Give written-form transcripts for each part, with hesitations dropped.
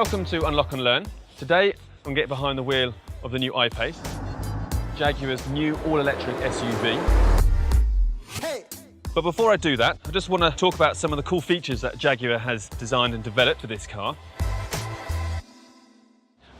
Welcome to Unlock and Learn. Today I'm getting behind the wheel of the new I-PACE, Jaguar's new all-electric SUV. Hey. But before I do that, I just want to talk about some of the cool features that Jaguar has designed and developed for this car.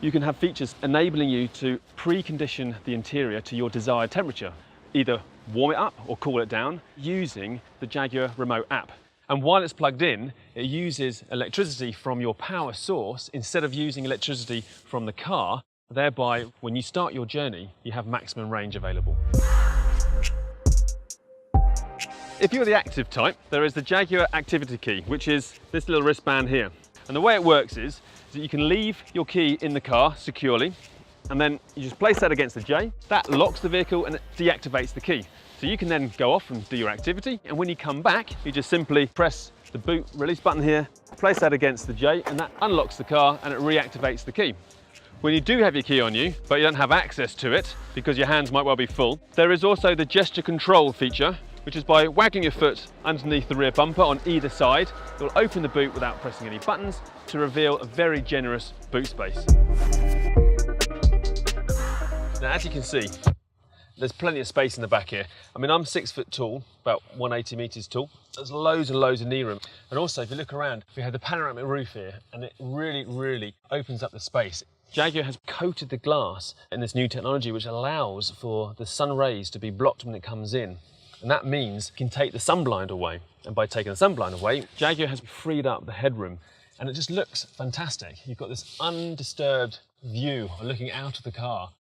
You can have features enabling you to precondition the interior to your desired temperature, either warm it up or cool it down using the Jaguar remote app. And while it's plugged in, it uses electricity from your power source instead of using electricity from the car. Thereby, when you start your journey, you have maximum range available. If you're the active type, there is the Jaguar activity key, which is this little wristband here. And the way it works is that you can leave your key in the car securely, and then you just place that against the J. That locks the vehicle and it deactivates the key. So you can then go off and do your activity, and when you come back, you just simply press the boot release button here, place that against the J, and that unlocks the car and it reactivates the key. When you do have your key on you, but you don't have access to it because your hands might well be full, there is also the gesture control feature, which is by wagging your foot underneath the rear bumper on either side, it will open the boot without pressing any buttons to reveal a very generous boot space. Now, as you can see, there's plenty of space in the back here. I mean, I'm 6 foot tall, about 180 meters tall. There's loads and loads of knee room. And also, if you look around, we have the panoramic roof here, and it really opens up the space. Jaguar has coated the glass in this new technology, which allows for the sun rays to be blocked when it comes in. And that means you can take the sunblind away. And by taking the sunblind away, Jaguar has freed up the headroom, and it just looks fantastic. You've got this undisturbed view looking out of the car.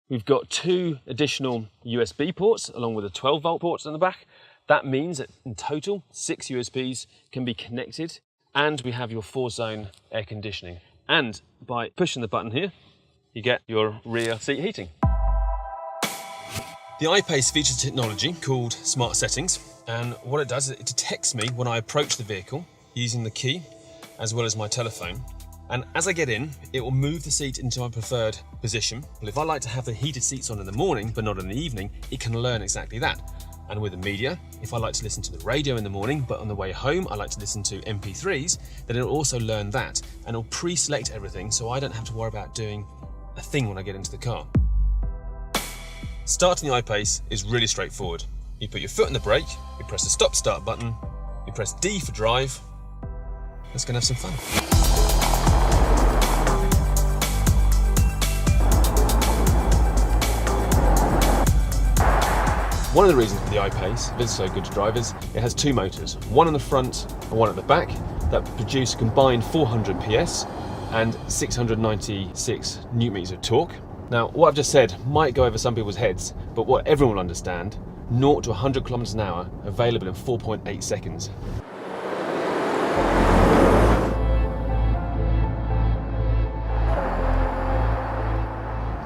We've got 2 additional USB ports along with the 12-volt ports on the back. That means that in total, 6 USBs can be connected, and we have your 4-zone air conditioning. And by pushing the button here, you get your rear seat heating. The I-PACE features technology called Smart Settings, and what it does is it detects me when I approach the vehicle using the key as well as my telephone. And as I get in, it will move the seat into my preferred position. Well, if I like to have the heated seats on in the morning, but not in the evening, it can learn exactly that. And with the media, if I like to listen to the radio in the morning, but on the way home, I like to listen to MP3s, then it'll also learn that. And it'll pre-select everything, so I don't have to worry about doing a thing when I get into the car. Starting the I-PACE is really straightforward. You put your foot on the brake, you press the stop-start button, you press D for drive. Let's go and have some fun. One of the reasons for the I-PACE is so good to drive is it has 2 motors, one on the front and one at the back, that produce a combined 400 PS and 696 Nm of torque. Now, what I've just said might go over some people's heads, but what everyone will understand, 0 to 100 km an hour available in 4.8 seconds.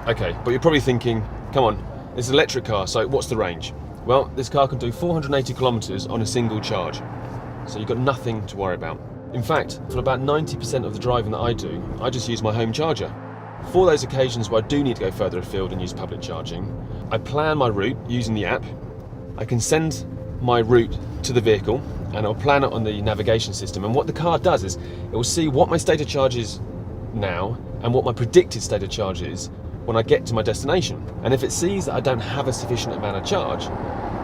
Okay, but you're probably thinking, come on, it's an electric car, so what's the range? Well, this car can do 480 kilometers on a single charge, so you've got nothing to worry about. In fact, for about 90% of the driving that I do, I just use my home charger. For those occasions where I do need to go further afield and use public charging, I plan my route using the app. I can send my route to the vehicle, and I'll plan it on the navigation system. And what the car does is, it will see what my state of charge is now, and what my predicted state of charge is when I get to my destination. And if it sees that I don't have a sufficient amount of charge,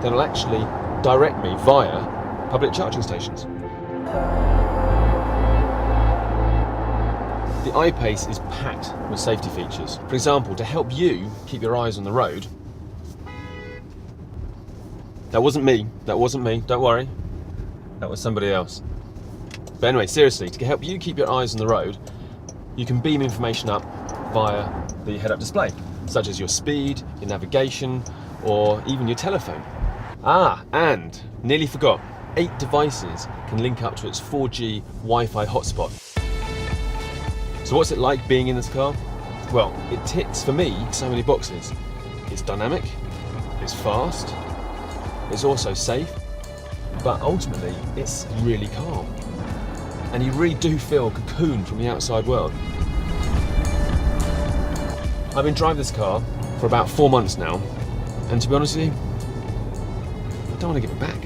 then it'll actually direct me via public charging stations. The I-PACE is packed with safety features. For example, to help you keep your eyes on the road. That wasn't me, don't worry. That was somebody else. But anyway, seriously, to help you keep your eyes on the road, you can beam information up via the head-up display, such as your speed, your navigation, or even your telephone. And nearly forgot, 8 devices can link up to its 4G Wi-Fi hotspot. So what's it like being in this car? Well, it ticks, for me, so many boxes. It's dynamic, it's fast, it's also safe, but ultimately, it's really calm. And you really do feel cocooned from the outside world. I've been driving this car for about 4 months now, and to be honest with you, I don't want to give it back.